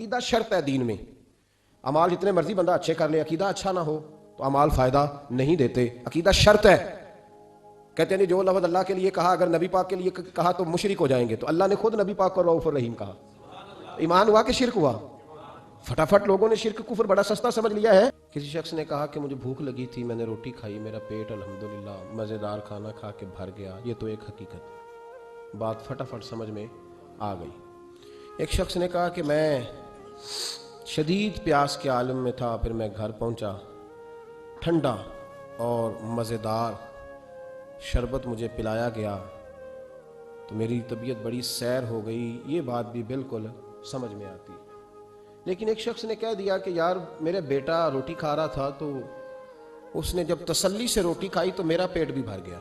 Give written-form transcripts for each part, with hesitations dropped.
अकीदा शर्त है दीन में। अमाल जितने मर्जी बंदा अच्छे कर ले, अकीदा अच्छा ना हो तो अमाल फायदा नहीं देते। अकीदा शर्त है। कहते हैं जो लफ्ज़ अल्लाह के लिए कहा अगर नबी पाक के लिए कहा तो मुशरिक हो जाएंगे, तो अल्लाह ने खुद नबी पाक को रऊफ और रहीम कहा। ईमान हुआ कि शिरक हुआ? फटाफट लोगों ने शिरक कुफर बड़ा सस्ता समझ लिया है। किसी शख्स ने कहा कि मुझे भूख लगी थी, मैंने रोटी खाई, मेरा पेट अल्हम्दुलिल्लाह मज़ेदार खाना खा के भर गया। ये तो एक हकीकत, बात फटाफट समझ में आ गई। एक शख्स ने कहा कि मैं शदीद प्यास के आलम में था, फिर मैं घर पहुंचा, ठंडा और मज़ेदार शरबत मुझे पिलाया गया तो मेरी तबीयत बड़ी सैर हो गई। ये बात भी बिल्कुल समझ में आती। लेकिन एक शख्स ने कह दिया कि यार मेरा बेटा रोटी खा रहा था तो उसने जब तसल्ली से रोटी खाई तो मेरा पेट भी भर गया।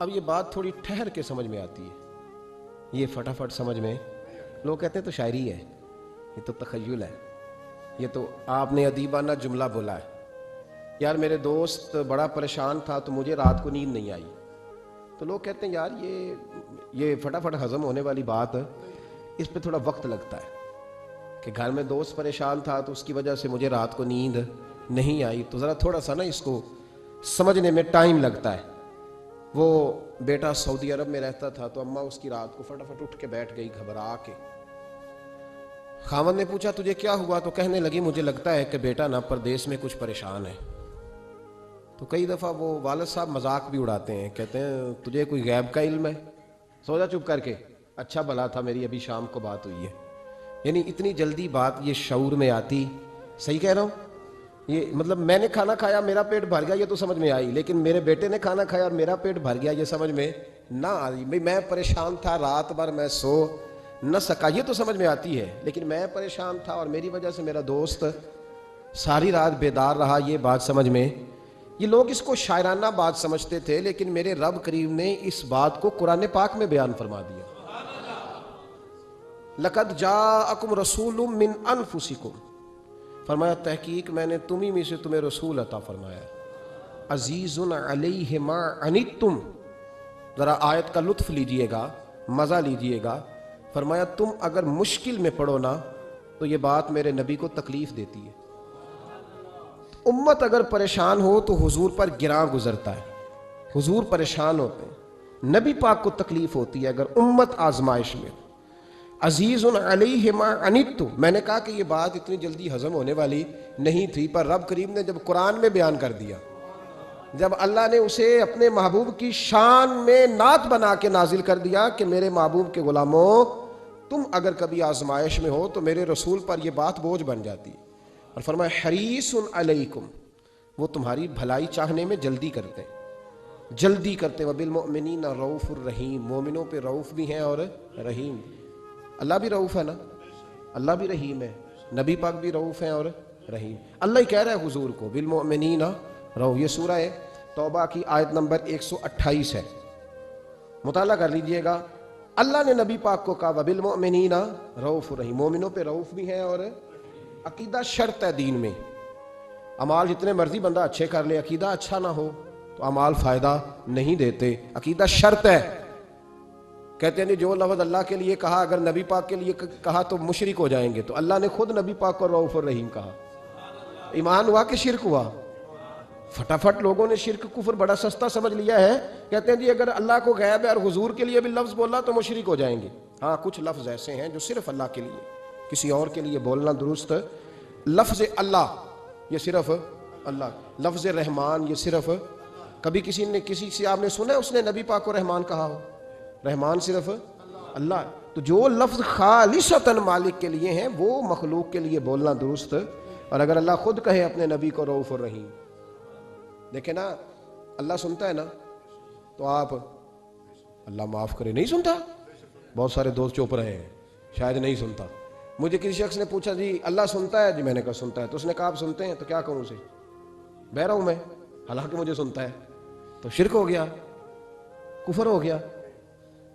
अब ये बात थोड़ी ठहर के समझ में आती है, ये फटाफट समझ में। लोग कहते हैं तो शायरी है, ये तो तखय्युल है, ये तो आपने अदीबाना जुमला बोला है। यार मेरे दोस्त बड़ा परेशान था तो मुझे रात को नींद नहीं आई। तो लोग कहते हैं यार ये फटाफट हजम होने वाली बात, इस पे थोड़ा वक्त लगता है कि घर में दोस्त परेशान था तो उसकी वजह से मुझे रात को नींद नहीं आई, तो ज़रा थोड़ा सा ना इसको समझने में टाइम लगता है। वो बेटा सऊदी अरब में रहता था तो अम्मा उसकी रात को फटाफट उठ के बैठ गई घबरा के। खामद ने पूछा तुझे क्या हुआ? तो कहने लगी मुझे लगता है कि बेटा ना परदेश में कुछ परेशान है। तो कई दफ़ा वो वालिद साहब मजाक भी उड़ाते हैं, कहते हैं तुझे कोई गैब का इल्म है? सो जा चुप करके, अच्छा भला था मेरी अभी शाम को बात हुई है। यानी इतनी जल्दी बात ये शऊर में आती। सही कह रहा हूँ? ये मतलब मैंने खाना खाया मेरा पेट भर गया ये तो समझ में आई, लेकिन मेरे बेटे ने खाना खाया और मेरा पेट भर गया ये समझ में ना आई। भाई मैं परेशान था, रात भर मैं सो न सका, ये तो समझ में आती है, लेकिन मैं परेशान था और मेरी वजह से मेरा दोस्त सारी रात बेदार रहा, ये बात समझ में। ये लोग इसको शायराना बात समझते थे, लेकिन मेरे रब करीम ने इस बात को कुरान पाक में बयान फरमा दिया। लक़द जाअकुम रसूलुम मिन अनफुसिकुम, फरमाया तहकीक मैंने तुम ही में से तुम्हें रसूल अता फरमाया। अजीजुन अलैहि मा अनित्तुम, जरा आयत का लुत्फ लीजिएगा, मजा लीजिएगा। फरमाया तुम अगर मुश्किल में पड़ो ना तो ये बात मेरे नबी को तकलीफ देती है। उम्मत अगर परेशान हो तो हुजूर पर गिरां गुजरता है, हुजूर परेशान होते हैं, नबी पाक को तकलीफ होती है अगर उम्मत आजमाइश में। अजीजुन अलैहि मा अनित्तुम, मैंने कहा कि ये बात इतनी जल्दी हजम होने वाली नहीं थी, पर रब करीम ने जब कुरान में बयान कर दिया, जब अल्लाह ने उसे अपने महबूब की शान में नात बना के नाजिल कर दिया कि मेरे महबूब के गुलामों तुम अगर कभी आजमाइश में हो तो मेरे रसूल पर यह बात बोझ बन जाती है। और फरमाया हरीसुन अलैकुम, वो तुम्हारी भलाई चाहने में जल्दी करते हैं, जल्दी करते। वबिल मुमिनीना रऊफुर रहीम, मोमिनों पे रऊफ भी हैं और रहीम। अल्लाह भी रऊफ है ना, अल्लाह भी रहीम है, नबी पाक भी रऊफ हैं और रहीम। अल्लाह ही कह रहा है हुजूर को बिल मुमिनीना रऊफ। ये सूरह है तौबा की आयत नंबर 128 है, मुताला कर लीजिएगा। अल्लाह ने नबी पाक को कहा वबिल मुमिनीना रऊफुर रहीम, मोमिनों पे रऊफ भी हैं और अकीदा शर्त है दीन में। अमाल जितने मर्जी बंदा अच्छे कर ले, अकीदा अच्छा ना हो तो अमाल फायदा नहीं देते। अकीदा शर्त है। कहते हैं जो लफ्ज़ अल्लाह के लिए कहा अगर नबी पाक के लिए कहा तो मुशरिक हो जाएंगे, तो अल्लाह ने खुद नबी पाक को रऊफ और रहीम कहा। ईमान हुआ कि शिरक हुआ? फटाफट लोगों ने शिरक कुफर बड़ा सस्ता समझ लिया है। कहते हैं जी अगर अल्लाह को गैब है और हुजूर के लिए भी लफ्ज़ बोला तो मुशरिक हो जाएंगे। हाँ, कुछ लफ्ज़ ऐसे हैं जो सिर्फ अल्लाह के लिए, किसी और के लिए बोलना दुरुस्त। लफ्ज़ अल्लाह ये सिर्फ अल्लाह, लफ्ज़ रहमान ये सिर्फ, कभी किसी से आपने सुना है उसने नबी पाक को रहमान कहा हो? रहमान सिर्फ अल्लाह। तो जो लफ्ज़ खालिसतन मालिक के लिए हैं वो मखलूक के लिए बोलना दुरुस्त। और अगर अल्लाह खुद कहे अपने नबी को रऊफ और रहीम, देखे ना अल्लाह सुनता है ना, तो आप अल्लाह माफ़ करे नहीं सुनता। बहुत सारे दोस्त चुप रहे हैं, शायद नहीं सुनता। मुझे किसी शख्स ने पूछा जी अल्लाह सुनता है? जी मैंने कहा सुनता है। तो उसने कहा आप सुनते हैं? तो क्या कहूँ उसे, बह रहा हूँ मैं, हालांकि मुझे सुनता है। तो शिरक हो गया, कुफर हो गया।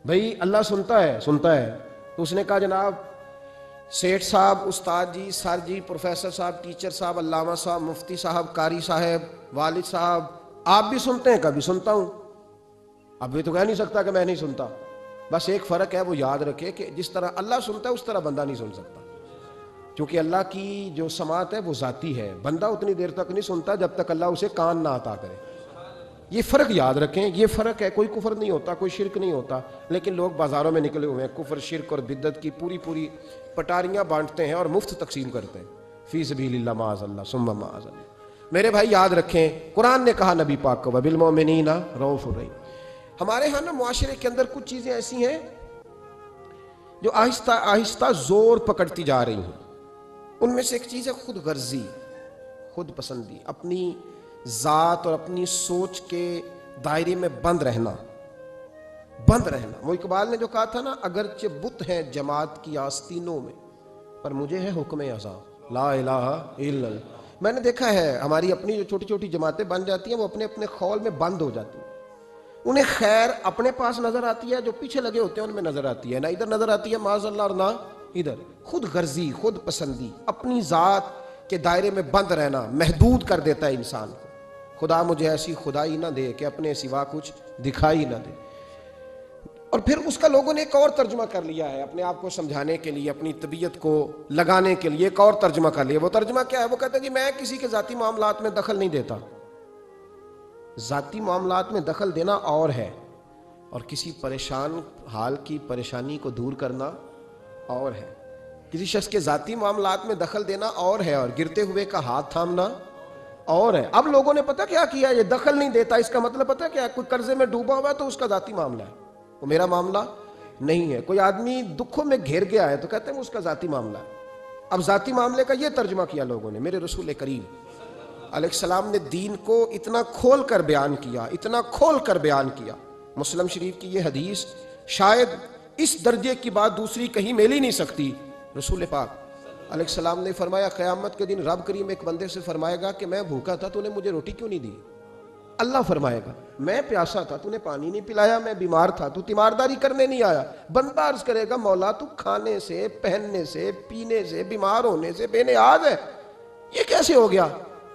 भाई अल्लाह सुनता है, सुनता है। तो उसने कहा जनाब सेठ साहब, उस्ताद जी, सर जी, प्रोफेसर साहब, टीचर साहब, अल्लामा साहब, मुफ्ती साहब, कारी साहब, वालिद साहब, आप भी सुनते हैं? कभी सुनता हूँ। अब भी तो कह नहीं सकता कि मैं नहीं सुनता। बस एक फ़र्क है, वो याद रखे कि जिस तरह अल्लाह सुनता है उस तरह बंदा नहीं सुन सकता, क्योंकि अल्लाह की जो समात है वो ज़ाती है। बंदा उतनी देर तक नहीं सुनता जब तक अल्लाह उसे कान ना अता करे। ये फ़र्क याद रखें, ये फ़र्क है। कोई कुफर नहीं होता, कोई शिरक नहीं होता, लेकिन लोग बाज़ारों में निकले हुए हैं कुफर, शिरक और बिद्दत की पूरी पूरी पटारियाँ बांटते हैं और मुफ्त तकसीम करते हैं। फ़ी सबीलिल्लाह माअज़ल्लाह सुम्मा माअज़ल्लाह। मेरे भाई याद रखें, कुरान ने कहा नबी पाक को बिल मोमिनीना रऊफ़ुर रहीम। हमारे यहाँ ना मुआशरे के अंदर कुछ चीज़ें ऐसी हैं जो आहिस्ता आहिस्ता ज़ोर पकड़ती जा रही हैं। उनमें से एक चीज़ है खुद गर्जी, खुद पसंदी, अपनी ज़ात और अपनी सोच के दायरे में बंद रहना, बंद रहना। वो इकबाल ने जो कहा था ना, अगरचे बुत हैं जमात की आस्तीनों में, पर मुझे है हुक्म अज़ां ला इलाहा इल्लल्लाह। मैंने देखा है हमारी अपनी जो छोटी छोटी जमातें बन जाती हैं, वो अपने अपने खौल में बंद हो जाती हैं। उन्हें खैर अपने पास नजर आती है, जो पीछे लगे होते हैं उनमें नजर आती है, ना इधर नजर आती है माज़अल्लाह और ना इधर। खुद गर्जी, खुद पसंदी, अपनी ज़ात के दायरे में बंद रहना महदूद कर देता है इंसान को। खुदा मुझे ऐसी खुदाई ना दे कि अपने सिवा कुछ दिखाई ना दे। और फिर उसका लोगों ने एक और तर्जुमा कर लिया है, अपने आप को समझाने के लिए, अपनी तबीयत को लगाने के लिए एक और तर्जुमा कर लिया। वो तर्जुमा क्या है? वो कहता है कि मैं किसी के ज़ाती मामलात में दखल नहीं देता। ज़ाती मामलात में दखल देना और है, और किसी परेशान हाल की परेशानी को दूर करना और है। किसी शख्स के ज़ाती मामलात में दखल देना और है, और गिरते हुए का हाथ थामना और है। अब लोगों ने पता क्या किया, ये दखल नहीं देता, इसका मतलब पता क्या है? कोई कर्जे में डूबा हुआ है तो उसका ज़ाती मामला है, वो मेरा मामला नहीं है। कोई आदमी दुखों में घिर गया है तो कहते हैं उसका ज़ाती मामला है। अब ज़ाती मामले का ये तर्जुमा किया लोगों ने। मेरे रसूल करीम अलैहिस्सलाम ने दीन को इतना खोल कर बयान किया, इतना खोल कर बयान किया। मुस्लिम शरीफ की ये हदीस शायद इस दर्जे की बात दूसरी कहीं मिल ही नहीं सकती। रसूल पाक अलैहिस्सलाम ने फरमाया, क़यामत के दिन रब करीम एक बंदे से फरमाएगा कि मैं भूखा था, तूने मुझे रोटी क्यों नहीं दी? अल्लाह फरमाएगा, मैं प्यासा था, तूने पानी नहीं पिलाया, मैं बीमार था, तू तीमारदारी करने नहीं आया। बंदा अर्ज करेगा, मौला तू खाने से, पहनने से, पीने से, बीमार होने से बेनियाज है, ये कैसे हो गया?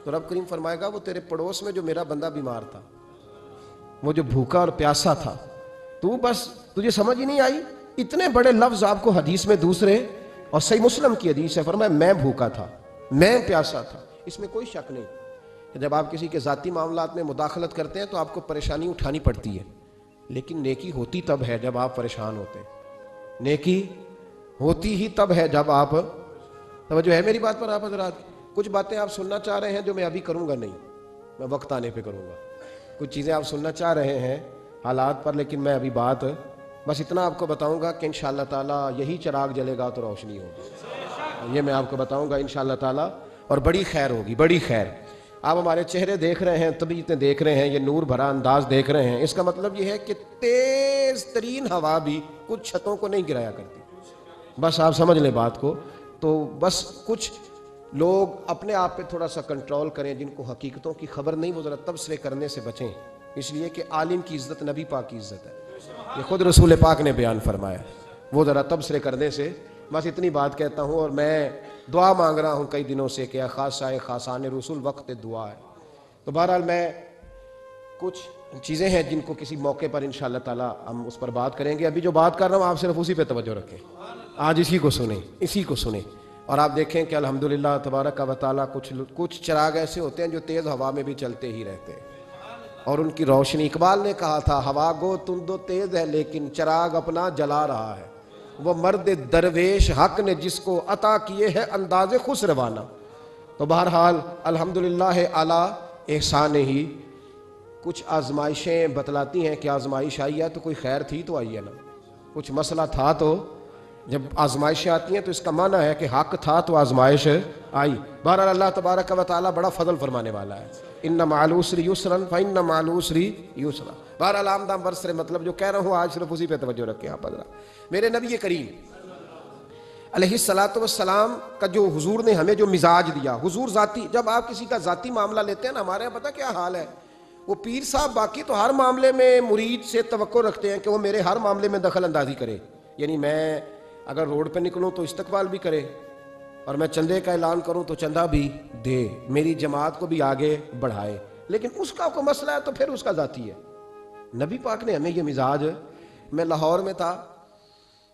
तो रब करीम फरमाएगा, वो तेरे पड़ोस में जो मेरा बंदा बीमार था, वो जो भूखा और प्यासा था, तू बस तुझे समझ ही नहीं आई। इतने बड़े लफ्ज आपको हदीस में दूसरे, और सही मुस्लिम की हदीस है, फरमाया मैं भूखा था, मैं प्यासा था। इसमें कोई शक नहीं कि जब आप किसी के ज़ाती मामलात में मुदाखलत करते हैं तो आपको परेशानी उठानी पड़ती है, लेकिन नेकी होती तब है जब आप परेशान होते हैं। नेकी होती ही तब है जब आप, तवज्जो है मेरी बात पर आप हज़रात? कुछ बातें आप सुनना चाह रहे हैं जो मैं अभी करूँगा नहीं, मैं वक्त आने पर करूँगा। कुछ चीज़ें आप सुनना चाह रहे हैं हालात पर, लेकिन मैं अभी बात बस इतना आपको बताऊंगा कि इंशाअल्लाह ताला यही चिराग जलेगा तो रोशनी होगी, ये मैं आपको बताऊंगा इंशाअल्लाह ताला, और बड़ी खैर होगी, बड़ी खैर। आप हमारे चेहरे देख रहे हैं, तबीयतें देख रहे हैं, ये नूर भरा अंदाज देख रहे हैं, इसका मतलब ये है कि तेज तरीन हवा भी कुछ छतों को नहीं गिराया करती। बस आप समझ लें बात को। तो बस कुछ लोग अपने आप पे थोड़ा सा कंट्रोल करें, जिनको हकीकतों की खबर नहीं, वो ज़रा तबसरे करने से बचें, इसलिए कि आलिम की इज़्ज़त नबी पाक की इज़्ज़त है, ये खुद रसूल पाक ने बयान फरमाया। वो ज़रा तबसरे करने से, बस इतनी बात कहता हूँ। और मैं दुआ मांग रहा हूँ कई दिनों से कि खासाए खासान रसूल वक्त दुआ है। तो बहरहाल मैं कुछ चीज़ें हैं जिनको किसी मौके पर इंशाअल्लाह ताला हम उस पर बात करेंगे। अभी जो बात कर रहा हूँ आप सिर्फ उसी पे तवज्जो रखें, आज इसी को सुने, इसी को सुने। और आप देखें कि अल्हम्दुलिल्लाह तबारक व तआला कुछ चिराग ऐसे होते हैं जो तेज़ हवा में भी चलते ही रहते हैं, और उनकी रोशनी, इकबाल ने कहा था, हवा गो तुंदो तेज है लेकिन चिराग अपना जला रहा है। वो मर्द दरवेश हक ने जिसको अता किए है अंदाज़े खुश रवाना। तो बहरहाल अल्हम्दुलिल्लाह आला एहसान ही कुछ आजमाइशें बतलाती हैं कि आजमाइश आई है तो कोई खैर थी तो आई है ना, कुछ मसला था। तो जब आजमाइशें आती हैं तो इसका माना है कि हक था तो आजमाइश आई। बहरहाल अल्लाह तबारक व तआला बड़ा फजल फरमाने वाला है। इन्ना माल उसरी युसरन फ इन्ना माल उसरी युसरा। बहरहाल आमदाम बरसरे मतलब जो कह रहा हूँ आज सिर्फ उसी पे तवज्जो रखें आप हज़रात। मेरे नबी करीम अलैहिस्सलातु वस्सलाम का जो हुजूर ने हमें जो मिजाज दिया, हुजूर ज़ाती, जब आप किसी का ज़ाती मामला लेते हैं ना, हमारे यहाँ पता क्या हाल है, वो पीर साहब बाकी तो हर मामले में मुरीद से तवक्को रखते हैं कि वो मेरे हर मामले में दखल अंदाजी करे। यानी मैं अगर रोड पे निकलूँ तो इस्तकबाल भी करे, और मैं चंदे का ऐलान करूं तो चंदा भी दे, मेरी जमात को भी आगे बढ़ाए। लेकिन उसका कोई मसला है तो फिर उसका ज़ाती है। नबी पाक ने हमें ये मिजाज मैं लाहौर में था,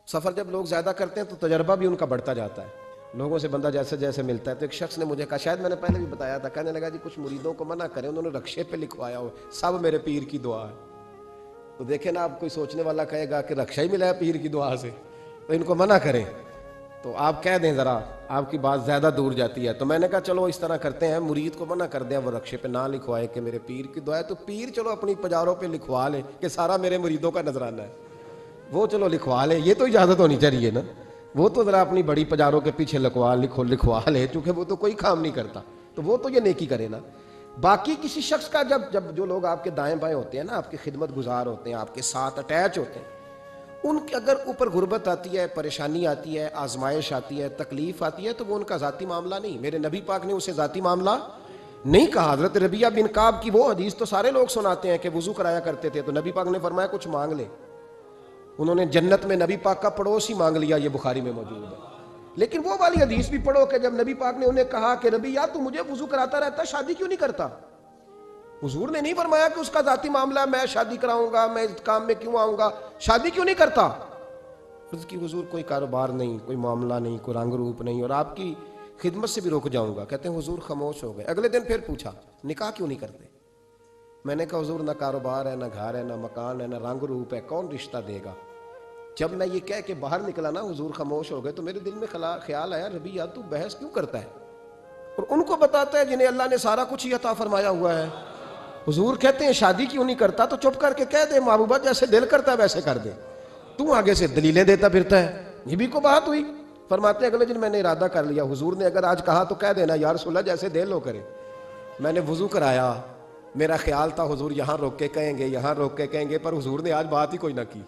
सफ़र जब लोग ज़्यादा करते हैं तो तजर्बा भी उनका बढ़ता जाता है, लोगों से बंदा जैसे जैसे मिलता है। तो एक शख्स ने मुझे कहा, शायद मैंने पहले भी बताया था, कहने लगा जी कुछ मुरीदों को मना करें, उन्होंने रक्शे पे लिखवाया हो सब मेरे पीर की दुआ है। तो देखे ना, आप कोई सोचने वाला कहेगा कि रक्षा ही मिला है पीर की दुआ से, तो इनको मना करें। तो आप कह दें ज़रा, आपकी बात ज़्यादा दूर जाती है। तो मैंने कहा चलो इस तरह करते हैं, मुरीद को मना कर दें वो रक्शे पे ना लिखवाए कि मेरे पीर की दुआ है, तो पीर चलो अपनी पजारों पे लिखवा ले कि सारा मेरे मुरीदों का नजराना है, वो चलो लिखवा ले। ये तो इजाज़त होनी चाहिए ना, वो तो ज़रा अपनी बड़ी पजारों के पीछे लिखवा ले, चूँकि वो तो कोई काम नहीं करता, तो वो तो ये नेकी करे ना। बाकी किसी शख्स का जब जो लोग आपके दाएं बाएं होते हैं ना, आपके खिदमत गुजार होते हैं, आपके साथ अटैच होते हैं, उनके अगर ऊपर गुर्बत आती है, परेशानी आती है, आजमाइश आती है, तकलीफ आती है, तो वो उनका ज़ाती मामला नहीं। मेरे नबी पाक ने उसे ज़ाती मामला नहीं कहा। हज़रत रबिया बिन काब की वो हदीस तो सारे लोग सुनाते हैं कि वुज़ू कराया करते थे, तो नबी पाक ने फरमाया कुछ मांग ले। उन्होंने जन्नत में नबी पाक का पड़ोसी मांग लिया, ये बुखारी में मौजूद है। लेकिन वो वाली हदीस भी पढ़ो कि जब नबी पाक ने उन्हें कहा कि रबिया तू मुझे वुज़ू कराता रहता, शादी क्यों नहीं करता? हुजूर ने नहीं फरमाया कि उसका जाती मामला, मैं शादी कराऊंगा, मैं इस काम में क्यों आऊंगा, शादी क्यों नहीं करता? उसकी हुजूर कोई कारोबार नहीं, कोई मामला नहीं, कोई रंग रूप नहीं, और आपकी खिदमत से भी रुक जाऊंगा। कहते हैं हुजूर खामोश हो गए। अगले दिन फिर पूछा निकाह क्यों नहीं करते? मैंने कहा हुजूर ना कारोबार है, ना घर है, ना मकान है, ना रंग रूप है, कौन रिश्ता देगा? जब मैं ये कह के बाहर निकला ना, हुजूर खामोश हो गए, तो मेरे दिल में ख्याल आया, रबी यार तू बहस क्यों करता है और उनको बताता है जिन्हें अल्लाह ने सारा कुछ ही अता फरमाया हुआ है। हुजूर कहते हैं शादी क्यों नहीं करता? तो चुप करके कह दे महबूबा जैसे दिल करता है वैसे कर दे, तू आगे से दलीलें देता फिरता है। ये भी को बात हुई। फरमाते अगले दिन मैंने इरादा कर लिया, हुजूर ने अगर आज कहा तो कह देना या रसूल अल्लाह जैसे दिल हो करे। मैंने वुजू कराया, मेरा ख्याल था हुजूर यहाँ रोक के कहेंगे, यहाँ रोक के कहेंगे, पर हुजूर ने आज बात ही कोई ना की।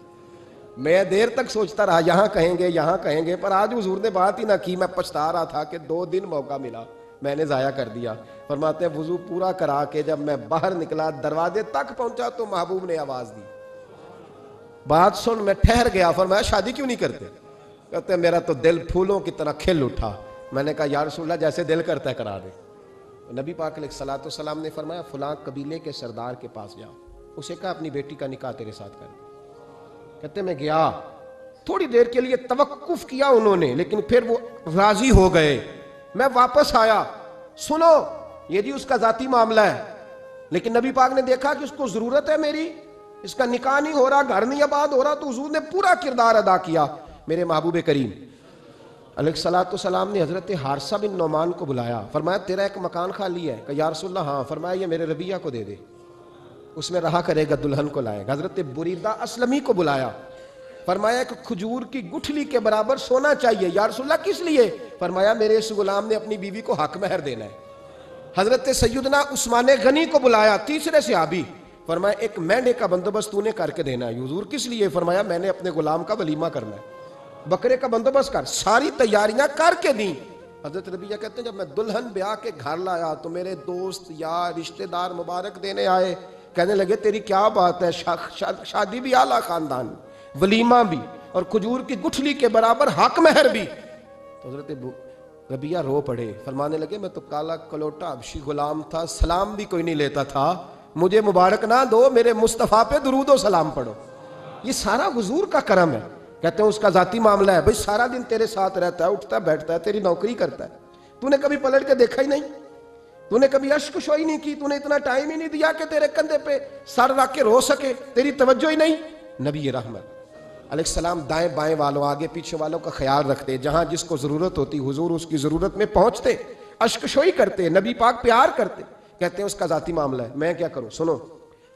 मैं देर तक सोचता रहा यहाँ कहेंगे, यहाँ कहेंगे, पर आज हुजूर ने बात ही ना की। मैं पछता रहा था कि 2 दिन मौका मिला, मैंने ज़ाया कर दिया। फरमाते हैं वुजू पूरा करा के जब मैं बाहर निकला, दरवाजे तक पहुंचा तो महबूब ने आवाज़ दी, बात सुन। मैं ठहर गया। फरमाया शादी क्यों नहीं करते? कहते हैं मेरा तो दिल फूलों की तरह खिल उठा। मैंने कहा या रसूल अल्लाह जैसे दिल करता है करा दे। नबी पाक अलैहिस्सलातु सलाम ने फरमाया फलां कबीले के सरदार के पास जाओ, उसे कहा अपनी बेटी का निकाह तेरे साथ कर दे। कहते मैं गया, थोड़ी देर के लिए तवक्कुफ किया उन्होंने, लेकिन फिर वो राजी हो गए। मैं वापस आया, सुनो ये जी उसका जाती मामला है, लेकिन नबी पाक ने देखा कि उसको जरूरत है मेरी, इसका निकाह नहीं हो रहा, घर नहीं आबाद हो रहा, तो हुजूर ने पूरा किरदार अदा किया। मेरे महबूब करीम अलैहिस्सलातु सलाम ने हजरत हारसा बिन नौमान को बुलाया। फरमाया तेरा एक मकान खाली है? कहा या रसूलल्लाह हाँ। फरमाया ये मेरे रबिया को दे दे, उसमें रहा करेगा, दुल्हन को लाएगा। हजरत बुरीदा असलमी को बुलाया। फरमाया एक खजूर की गुठली के बराबर सोना चाहिए। या रसूलल्लाह किस लिए? फरमाया मेरे इस गुलाम ने अपनी बीवी को हक महर देना है। हजरत सैयदना उस्मान गनी को बुलाया, तीसरे सहाबी। फरमाया एक मेंढे का बंदोबस्त तूने करके देना है। हुजूर किस लिए? फरमाया मैंने अपने गुलाम का वलीमा करना है, बकरे का बंदोबस्त कर। सारी तैयारियां करके दी। हजरत रबिया कहते हैं जब मैं दुल्हन ब्याह के घर लाया तो मेरे दोस्त यार रिश्तेदार मुबारक देने आए, कहने लगे तेरी क्या बात है, शादी भी आला खानदान, वलीमा भी, और खजूर की गुठली के बराबर हक महर भी। तो हजरत रबिया रो पड़े, फरमाने लगे मैं तो काला कलोटा हबशी गुलाम था, सलाम भी कोई नहीं लेता था, मुझे मुबारक ना दो, मेरे मुस्तफ़ा पे दुरूद व सलाम पढ़ो। ये सारा हुजूर का करम है। कहते हैं उसका जाती मामला है, भाई सारा दिन तेरे साथ रहता है, उठता बैठता है, तेरी नौकरी करता है, तूने कभी पलट के देखा ही नहीं, तूने कभी अश्क-ओ-शोई नहीं की, तूने इतना टाइम ही नहीं दिया कि तेरे कंधे पे सर रख के रो सके, तेरी तवज्जो ही नहीं। नबी रहमत अलैहिस्सलाम दाएं बाएं वालों आगे पीछे वालों का ख्याल रखते, जहां जिसको जरूरत होती हुजूर उसकी जरूरत में पहुंचते, अश्क-ओ-शोई करते, नबी पाक प्यार करते। कहते हैं उसका जाती मामला है, मैं क्या करूं? सुनो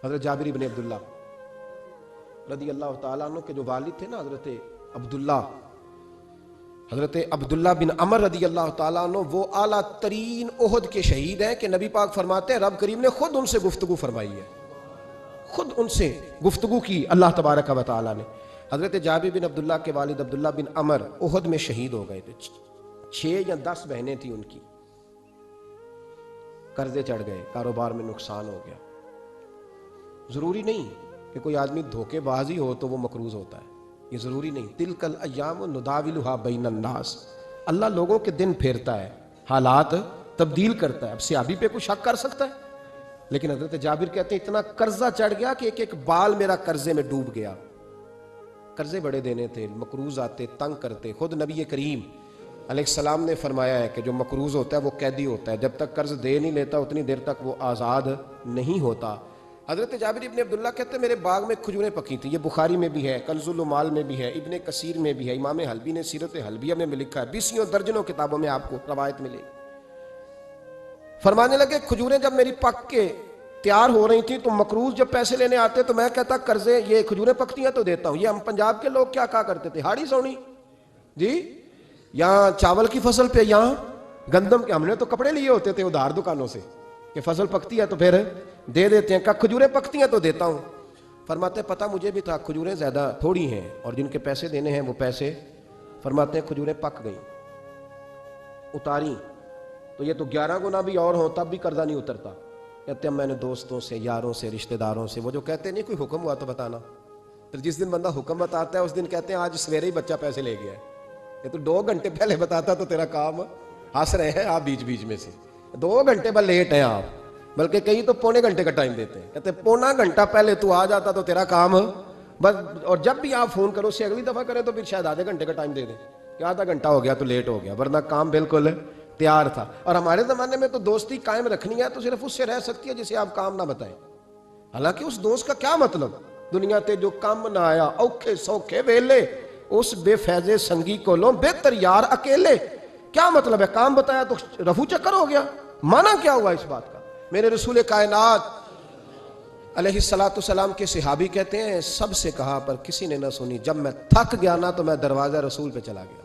हजरत जाबिर इब्न अब्दुल्ला रदी अल्लाह तआला अन्हु के जो वालिद थे ना, हजरत अब्दुल्ला बिन अमर रदी अल्लाह तआला अन्हु, वो आला तरीन ओहद के शहीद हैं कि नबी पाक फरमाते हैं रब करीम ने खुद उनसे गुफ्तगू फरमाई है, खुद उनसे गुफ्तगू की अल्लाह तबारक व तआला ने। हजरत जाबिर बिन अब्दुल्ला के वालिद अब्दुल्ला बिन अमर ओहद में शहीद हो गए थे। 6 या 10 बहनें थी उनकी, कर्जे चढ़ गए, कारोबार में नुकसान हो गया। जरूरी नहीं कि कोई आदमी धोखेबाजी हो तो वो मकरूज होता है, ये जरूरी नहीं। तिलकल अय्याम नुदाविलुहा बैनन नास, अल्लाह लोगों के दिन फेरता है, हालात तब्दील करता है। अब सहाबी पे कोई शक कर सकता है? लेकिन हजरत जाबिर कहते हैं इतना कर्जा चढ़ गया कि एक एक बाल मेरा कर्जे में डूब गया। कर्जे बड़े देने थे, मकरूज आते, तंग करते। खुद नबी करीम अलैहिस्सलाम ने फरमाया है कि जो मकरूज होता है वो कैदी होता है, जब तक कर्ज दे नहीं लेता उतनी देर तक वो आज़ाद नहीं होता। हज़रत जाबिर इब्न अब्दुल्लाह कहते हैं मेरे बाग में खजूरें पकी थी। ये बुखारी में भी है, कंजुल उमाल में भी है, इब्ने कसीर में भी है, इमाम हल्बी ने सीरत हल्बिया में भी लिखा है, 20 दर्जनों किताबों में आपको रवायत मिलेगी। फरमाने लगे खजूरें जब मेरी पक के तैयार हो रही थी तो मकरूज जब पैसे लेने आते तो मैं कहता कर्जे ये खजूरें पकती हैं तो देता हूं। ये हम पंजाब के लोग क्या कहा करते थे, हाड़ी सोनी जी, यहाँ चावल की फसल पे, यहाँ गंदम के, हमने तो कपड़े लिए होते थे उधार दुकानों से कि फसल पकती है तो फिर दे देते हैं, का खजूरें पकती हैं तो देता हूं। फरमाते पता मुझे भी था खजूरें ज्यादा थोड़ी हैं और जिनके पैसे देने हैं वो पैसे, फरमाते हैं खजूरें पक गई, उतारी तो ये तो 11 गुना भी और हो तब भी कर्जा नहीं उतरता। कहते हैं मैंने दोस्तों से, यारों से, रिश्तेदारों से, वो जो कहते नहीं कोई हुक्म हुआ तो बताना, फिर जिस दिन बंदा हुक्म बताता है उस दिन कहते हैं आज सवेरे ही बच्चा पैसे ले गया है, ये तो 2 घंटे पहले बताता तो तेरा काम, हंस रहे हैं आप बीच बीच में से, 2 घंटे बाद लेट हैं आप, बल्कि कई तो पौने घंटे का टाइम देते हैं, कहते पौना घंटा पहले तू आ जाता तो तेरा काम बस। और जब भी आप फोन करो उससे अगली दफा करें तो फिर शायद आधे घंटे का टाइम दे दें कि आधा घंटा हो गया तो लेट हो गया, वरना काम बिल्कुल तैयार था। और हमारे जमाने में तो दोस्ती कायम रखनी है तो सिर्फ उससे रह सकती है जिसे आप काम ना बताएं। हालांकि उस दोस्त का क्या मतलब, दुनिया ते जो काम ना आया औखे सौखे वेले, उस बेफैजे संगी को लो बेहतर यार अकेले। क्या मतलब है, काम बताया तो रफू चक्कर हो गया, माना क्या हुआ इस बात का। मेरे रसूल कायनात अलैहिस्सलाम के सहाबी कहते हैं सबसे कहा पर किसी ने ना सुनी, जब मैं थक गया ना तो मैं दरवाजा रसूल पे चला गया,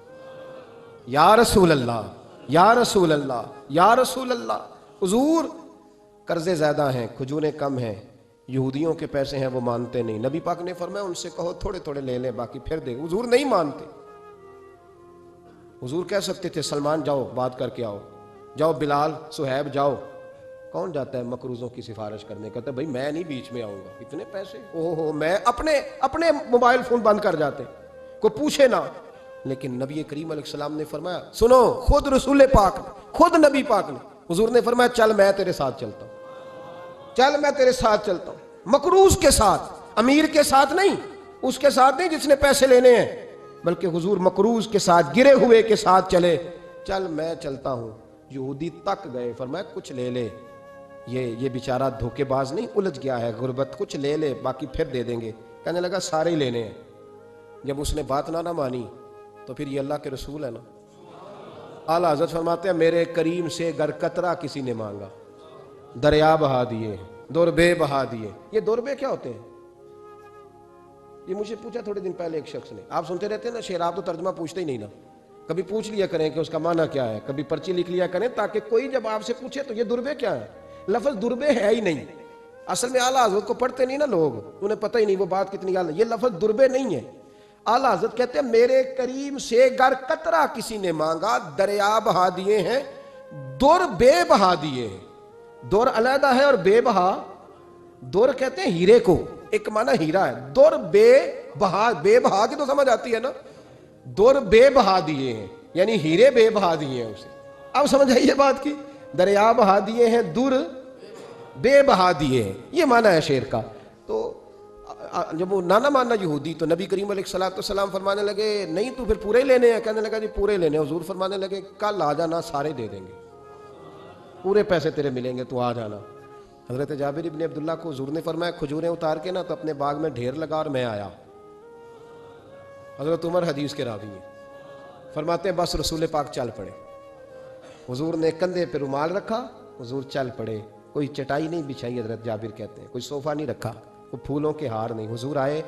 या रसूल अल्लाह, या रसूल अल्लाह, या रसूल अल्लाह। हुजूर कर्जे ज्यादा हैं, खजूरें कम हैं, यहूदियों के पैसे हैं वो मानते नहीं। नबी पाक ने फरमाया उनसे कहो थोड़े थोड़े ले लें बाकी फिर दे। हुजूर नहीं मानते। हुजूर कह सकते थे सलमान जाओ बात करके आओ, जाओ बिलाल सुहैब जाओ, कौन जाता है मकरूजों की सिफारिश करने, कहता भाई मैं नहीं बीच में आऊंगा, इतने पैसे ओहो, मैं अपने मोबाइल फोन बंद कर जाते, को पूछे ना। लेकिन नबी करीम अलैहिस्सलाम ने फरमाया सुनो, खुद रसूल पाक ने, खुद नबी पाक ने, हुजूर ने फरमाया चल मैं तेरे साथ चलता हूं, चल मैं तेरे साथ चलता हूं। मकरूज के साथ, अमीर के साथ नहीं, उसके साथ नहीं जिसने पैसे लेने हैं, बल्कि हुजूर मकरूज के साथ, गिरे हुए के साथ चले, चल मैं चलता हूं। यहूदी तक गए, फरमाया कुछ ले ले, ये बेचारा धोखेबाज नहीं उलझ गया है, गुर्बत, कुछ ले ले बाकी फिर दे देंगे। कहने लगा सारे ही लेने हैं। जब उसने बात ना मानी तो फिर ये अल्लाह के रसूल है ना। आला हज़रत फरमाते हैं मेरे करीम से गर कतरा किसी ने मांगा, दरिया बहा दिए, दुरबे बहा दिए। ये दुरबे क्या होते हैं, ये मुझे पूछा थोड़े दिन पहले एक शख्स ने। आप सुनते रहते हैं ना शेर, आप तो तर्जमा पूछते ही नहीं ना, कभी पूछ लिया करें कि उसका माना क्या है, कभी पर्ची लिख लिया करें ताकि कोई जब आपसे पूछे तो ये दुरबे क्या है। लफ्ज दुरबे है ही नहीं, असल में आला हज़रत को पढ़ते नहीं ना लोग, उन्हें पता ही नहीं वो बात कितनी आला। ये लफ्ज दुरबे नहीं है। आला हज़रत कहते हैं मेरे करीम से गर कतरा किसी ने मांगा, दरिया बहा दिए हैं, दुर बे बहा दिए हैं। दुर अलहदा है और बेबहा, दुर कहते हैं हीरे को, एक माना हीरा है, दुर बे बहा, बेबहा की तो समझ आती है ना, दुर बे बहा दिए हैं यानी हीरे बे बहा दिए हैं उसे। अब समझ आइए बात की, दरिया बहा दिए हैं, दुर बे बहा दिए हैं, ये माना है शेर का। तो जब वो नाना माना यहूदी तो नबी करीम अलैहिस्सलाम फरमाने लगे नहीं तू फिर पूरे लेने हैं, कहने लगा जी पूरे लेने। हुजूर फरमाने लगे कल आ जाना सारे दे देंगे, पूरे पैसे तेरे मिलेंगे, तू आ जाना। हजरत जाबिर इब्न अब्दुल्लाह को हुजूर ने फरमाया खजूरें उतार के ना तो अपने बाग में ढेर लगा और मैं आया। हजरत उमर हदीस के रावी हैं, फरमाते हैं बस रसूल पाक चल पड़े। हुजूर ने कंधे पे रुमाल रखा, हुजूर चल पड़े। कोई चटाई नहीं बिछाई, हजरत जाबिर कहते हैं, कोई सोफा नहीं रखा, कोई फूलों के हार नहीं। हुजूर आए,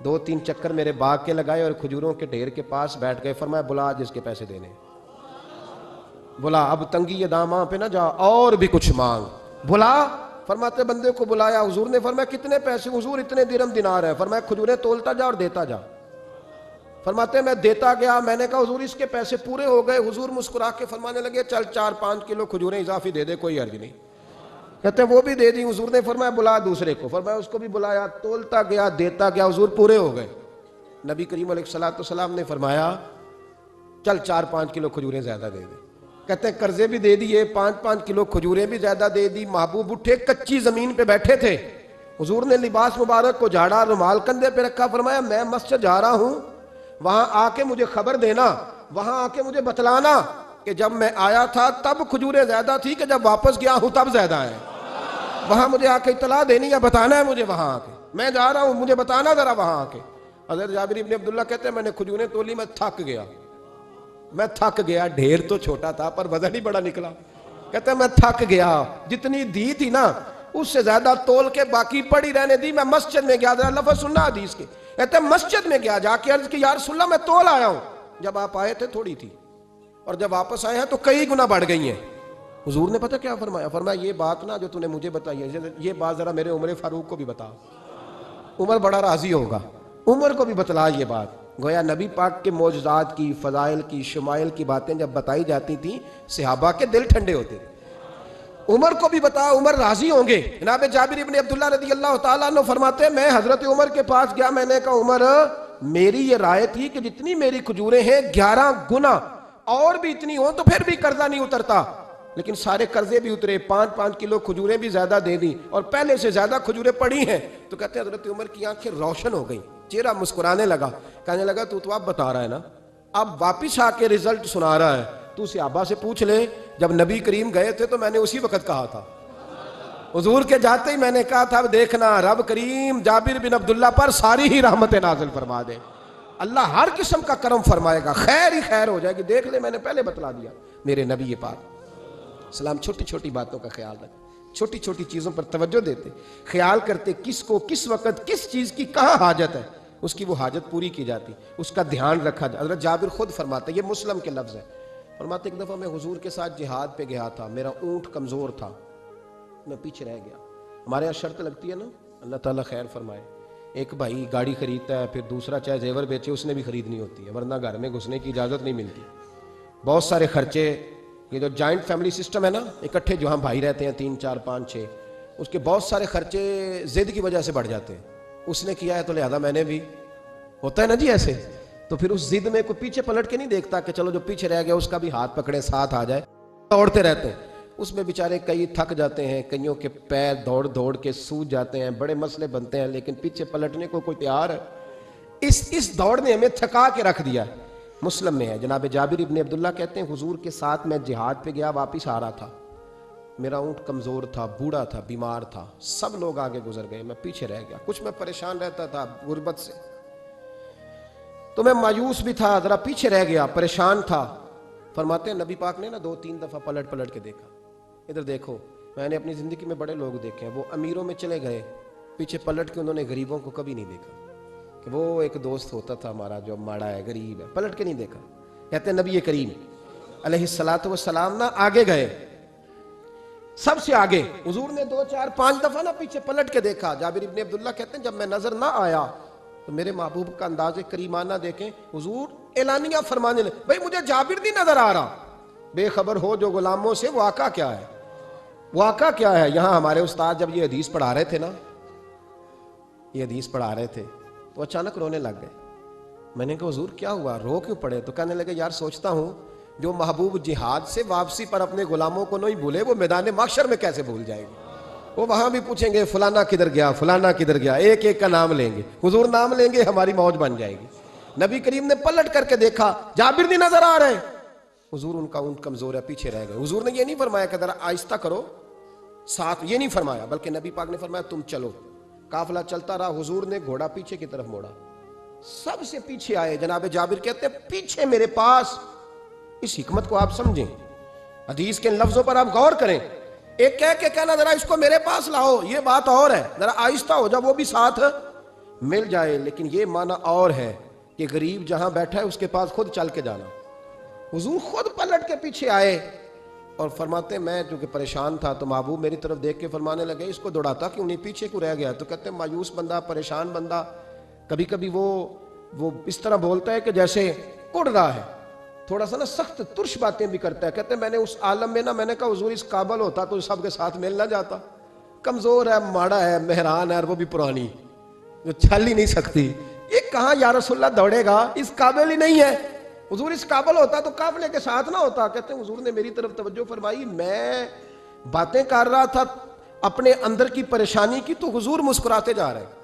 2-3 चक्कर मेरे बाग के लगाए और खजूरों के ढेर के पास बैठ गए। फरमाया बुला जिसके पैसे देने, बुला, अब तंगी ये दामा पे ना जा, और भी कुछ मांग, बुला। फरमाते बंदे को बुलाया। हुजूर ने फरमाया कितने पैसे, हुजूर इतने दिरहम दिनार है। फरमाया खजूरें तोलता जा और देता जा। फरमाते मैं देता गया, मैंने कहा हुजूर इसके पैसे पूरे हो गए। हुजूर मुस्कुरा के फरमाने लगे चल 4-5 किलो खजूरें इजाफी दे दे, कोई अर्ज नहीं। कहते वो भी दे दी। हुजूर ने फरमाया बुला दूसरे को, फरमाया उसको भी बुलाया, तोलता गया, देता गया, हुजूर पूरे हो गए। नबी करीम अलैहिस्सलाम ने फरमाया चल 4-5 किलो खजूरें ज्यादा दे दे। कहते हैं कर्जे भी दे दिए, 5-5 किलो खजूरें भी ज्यादा दे दी। महबूब उठे, कच्ची जमीन पे बैठे थे, हुजूर ने लिबास मुबारक को झाड़ा, रुमाल कंधे पे रखा, फरमाया मैं मस्जिद जा रहा हूं, वहां आके मुझे खबर देना, वहां आके मुझे बतलाना कि जब मैं आया था तब खजूरें ज्यादा थी कि जब वापस गया हूं तब ज्यादा है। वहां मुझे आके इतला देनी है, बताना है मुझे, वहां आके मैं जा रहा हूं, मुझे बताना जरा वहां आके। हज़रत जाबिर इब्न अब्दुल्ला कहते हैं मैंने खजूरें तोली, मैं थक गया, ढेर तो छोटा था पर वजन ही बड़ा निकला। कहते हैं मैं थक गया, जितनी दी थी ना उससे ज्यादा तोल के बाकी पड़ी रहने दी। मैं मस्जिद में गया, लफ्ज़ सुनना हदीस के, कहते हैं मस्जिद में गया, जाके अर्ज की या रसूलल्लाह मैं तोल आया हूं, जब आप आए थे थोड़ी थी और जब वापस आए हैं तो कई गुना बढ़ गई हैं। हुजूर ने पता क्या फरमाया? फरमाया ये बात ना जो तूने मुझे बताई है, ये बात जरा मेरे उमर फारूक को भी बता, उमर बड़ा राजी होगा, उमर को भी बतला ये बात। गोया नबी पाक के मौजज़ात की, फ़ज़ाइल की, शुमाइल की बातें जब बताई जाती थी सहाबा के दिल ठंडे होते थे। उमर को भी बता, उमर राजी होंगे। जनाब जाबिर इब्न अब्दुल्ला रज़ी अल्लाह तआला अन्हु फरमाते हैं मैं हजरत उमर के पास गया, मैंने कहा उमर मेरी ये राय थी कि जितनी मेरी खजूरें हैं 11 गुना और भी इतनी हो तो फिर भी कर्जा नहीं उतरता, लेकिन सारे कर्जे भी उतरे, 5-5 किलो खजूरें भी ज्यादा दे दी और पहले से ज्यादा खजूरें पड़ी हैं। तो कहते हैं हजरत उमर की आंखें रोशन हो गई, चेहरा मुस्कुराने लगा, कहने लगा तू तो अब बता रहा है ना, अब वापिस आके रिजल्ट सुना रहा है, तू सहाबा से पूछ ले, जब नबी करीम गए थे तो मैंने उसी वक्त कहा था, हुजूर के जाते ही मैंने कहा था देखना रब करीम जाबिर बिन अब्दुल्ला पर सारी ही रहमत नाजिल फरमा दे, अल्लाह हर किस्म का करम फरमाएगा, खैर ही खैर हो जाएगी, देख ले मैंने पहले बतला दिया। मेरे नबी पाक सलाम छोटी छोटी बातों का ख्याल रख, छोटी छोटी चीजों पर तवज्जो देते, ख्याल करते किसको किस वक्त किस चीज की कहाँ हाजत है, उसकी वो हाजत पूरी की जाती, उसका ध्यान रखा जाता। हज़रत जाबिर खुद फरमाते, ये मुस्लिम के लफ्ज़ है, फरमाते एक दफ़ा मैं हुजूर के साथ जिहाद पे गया था, मेरा ऊँट कमज़ोर था, मैं पीछे रह गया। हमारे यहाँ शर्त लगती है ना, अल्लाह ताला खैर फरमाए, एक भाई गाड़ी खरीदता है फिर दूसरा चाहे जेवर बेचे उसने भी खरीदनी होती है, वरना घर में घुसने की इजाज़त नहीं मिलती। बहुत सारे खर्चे, ये जो जॉइंट फैमिली सिस्टम है ना, इकट्ठे जो हम भाई रहते हैं 3 4 5 6, उसके बहुत सारे खर्चे जिद की वजह से बढ़ जाते हैं। उसने किया है तो लिहाजा मैंने भी, होता है ना जी ऐसे, तो फिर उस जिद में कोई पीछे पलट के नहीं देखता कि चलो जो पीछे रह गया उसका भी हाथ पकड़े साथ आ जाए, दौड़ते रहते हैं। उसमें बेचारे कई थक जाते हैं, कईयों के पैर दौड़ दौड़ के सूज जाते हैं, बड़े मसले बनते हैं, लेकिन पीछे पलटने को कोई तैयार है? इस दौड़ ने हमें थका के रख दिया। मुस्लिम में है, जनाब जाबिर इब्न अब्दुल्ला कहते हैं हुजूर के साथ मैं जिहाद पे गया, वापिस आ रहा था, मेरा ऊँट कमज़ोर था, बूढ़ा था, बीमार था, सब लोग आगे गुजर गए, मैं पीछे रह गया। कुछ मैं परेशान रहता था गुर्बत से, तो मैं मायूस भी था, ज़रा पीछे रह गया, परेशान था। फरमाते हैं नबी पाक ने ना 2-3 दफ़ा पलट पलट के देखा, इधर देखो, मैंने अपनी ज़िंदगी में बड़े लोग देखे हैं, वो अमीरों में चले गए, पीछे पलट के उन्होंने गरीबों को कभी नहीं देखा कि वो एक दोस्त होता था हमारा जो माड़ा है, गरीब है, पलट के नहीं देखा। कहते हैं नबी करीम अलैहिस्सलातु वस्सलाम ना आगे गए, सबसे आगे। हुजूर ने 2 4 5 दफा ना पीछे पलट के देखा। जाबिर इब्न अब्दुल्ला कहते हैं जब मैं नजर ना आया तो मेरे महबूब का अंदाज़े करीमाना देखें, हुजूर एलानिया फरमाने लगे, भाई मुझे जाबिर नहीं नजर आ रहा, बेखबर हो जो गुलामों से, वाक़ा क्या है, वाक़ा क्या है। यहाँ हमारे उस्ताद जब ये हदीस पढ़ा रहे थे ना, ये हदीस पढ़ा रहे थे तो अचानक रोने लग गए। मैंने कहा हुजूर क्या हुआ, रो क्यों पड़े? तो कहने लगे यार सोचता हूँ जो महबूब जिहाद से वापसी पर अपने गुलामों को नहीं भूले, वो मैदान माशर में कैसे भूल जाएंगे? वो वहां भी पूछेंगे फलाना किधर गया, फलाना किधर गया, एक एक का नाम लेंगे, हुजूर नाम लेंगे, हमारी मौज बन जाएगी। नबी करीम ने पलट करके देखा, जाबिर नहीं नजर आ रहे, हुजूर उनका ऊँट कमजोर है, पीछे रह गए। हुजूर ने ये नहीं फरमाया कि जरा आहिस्ता करो साथ, ये नहीं फरमाया, बल्कि नबी पाक ने फरमाया तुम चलो। काफिला चलता रहा, हुजूर ने घोड़ा पीछे की तरफ मोड़ा, सबसे पीछे आए। जनाब जाबिर कहते हैं पीछे मेरे पास, इस हिकमत को आप समझें, हदीस के लफ्जों पर आप गौर करें, एक कह के कहना जरा इसको मेरे पास लाओ, ये बात और है, जरा आहिस्ता हो जाओ, वो भी साथ मिल जाए। लेकिन ये माना और है कि गरीब जहां बैठा है उसके पास खुद चल के जाना। हुजूर खुद पलट के पीछे आए और फरमाते मैं जो कि परेशान था तो महबूब मेरी तरफ देख के फरमाने लगे इसको दौड़ाता क्यों नहीं, पीछे को रह गया। तो कहते हैं मायूस बंदा, परेशान बंदा, कभी कभी वो इस तरह बोलता है कि जैसे उड़ रहा है, थोड़ा सा ना सख्त तुर्श बातें भी करता है। कहते हैं मैंने उस आलम में ना, मैंने कहा हुजूर इस काबल होता तो सबके साथ मिल ना जाता, कमजोर है, माड़ा है, मेहरान है, और वो भी पुरानी जो चल ही नहीं सकती, ये कहाँ या रसूलल्लाह दौड़ेगा, इस काबिल ही नहीं है। हुजूर इस काबिल होता तो काफिले के साथ ना होता। कहते हैं हुजूर ने मेरी तरफ तवज्जो फरमाई, मैं बातें कर रहा था, अपने अंदर की परेशानी की, तो हुजूर मुस्कुराते जा रहे हैं।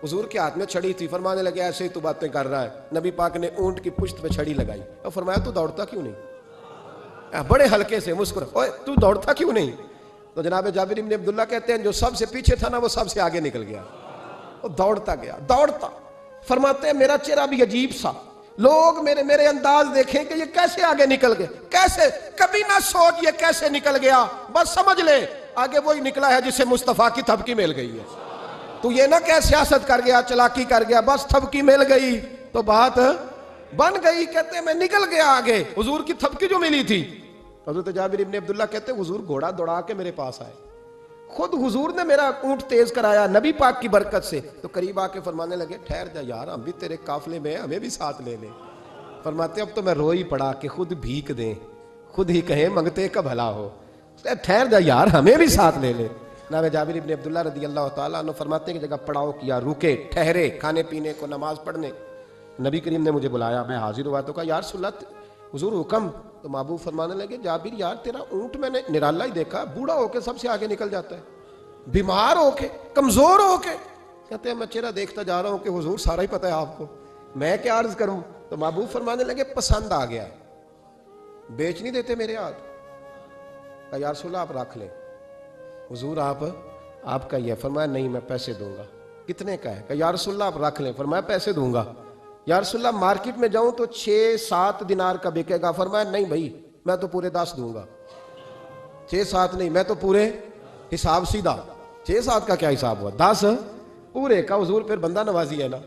हुजूर के हाथ में छड़ी थी, फरमाने लगे ऐसे ही तू बातें कर रहा है। नबी पाक ने ऊंट की पुश्त पे छड़ी लगाई और फरमाया तू दौड़ता क्यों नहीं? बड़े हल्के से मुस्कुरा, ओए तू दौड़ता क्यों नहीं? तो जनाब जाबिर इब्न अब्दुल्ला कहते हैं जो सबसे पीछे था ना वो सबसे आगे निकल गया, वो दौड़ता गया, दौड़ता। फरमाते हैं मेरा चेहरा भी अजीब सा, लोग मेरे अंदाज देखें कि ये कैसे आगे निकल गए, कैसे, कभी ना सोच ये कैसे निकल गया, बस समझ ले आगे वही निकला है जिसे मुस्तफा की थपकी मिल गई है। तू ये ना क्या सियासत कर गया, चलाकी कर गया, बस थपकी मिल गई तो बात बन गई। कहते मैं निकल गया आगे, हुजूर की थपकी जो मिली थी। हज़रत जाबिर इब्न अब्दुल्ला कहते हुजूर घोड़ा दौड़ा के मेरे पास आए, खुद हुजूर ने मेरा ऊंट तेज कराया नबी पाक की बरकत से। तो करीब आके फरमाने लगे ठहर जा यार, हम भी तेरे काफले में, हमें भी साथ ले ले। फरमाते अब तो मैं रो ही पड़ा कि खुद भीख दें, खुद ही कहें मंगते का भला हो, ठहर जा यार, हमें भी साथ ले ले। नाम जाबिर इब्न अब्दुल्ला रदी अल्लाह ताला अन्हु फरमाते हैं कि जगह पड़ाव किया, रुके, ठहरे, खाने पीने को, नमाज पढ़ने। नबी करीम ने मुझे बुलाया, मैं हाजिर हुआ तो कहा यार सुल्लत हुजूर हुक्म। तो महबूब फरमाने लगे जाबिर यार तेरा ऊंट मैंने निराला ही देखा, बूढ़ा होके सबसे आगे निकल जाता है, बीमार होके, कमजोर होके। कहते हैं मैं चेहरा देखता जा रहा हूं कि हुजूर सारा ही पता है आपको, मैं क्या अर्ज करूं। तो महबूब फरमाने लगे पसंद आ गया, बेच नहीं देते मेरे हाथ? कहा यार सुल्ला आप रख ले। हुजूर आपका ये? फरमाया नहीं मैं पैसे दूंगा। कितने का है? कहा यार सुल्ला आप रख ले। फरमाया पैसे दूंगा। यार सुल्ला मार्केट में जाऊं तो 6-7 दिनार का बिकेगा। फरमाया नहीं भाई मैं तो पूरे 10 दूंगा। 6-7 नहीं, मैं तो पूरे, हिसाब सीधा, 6-7 का क्या हिसाब हुआ, 10 पूरे का। हुजूर फिर बंदा नवाजी है ना,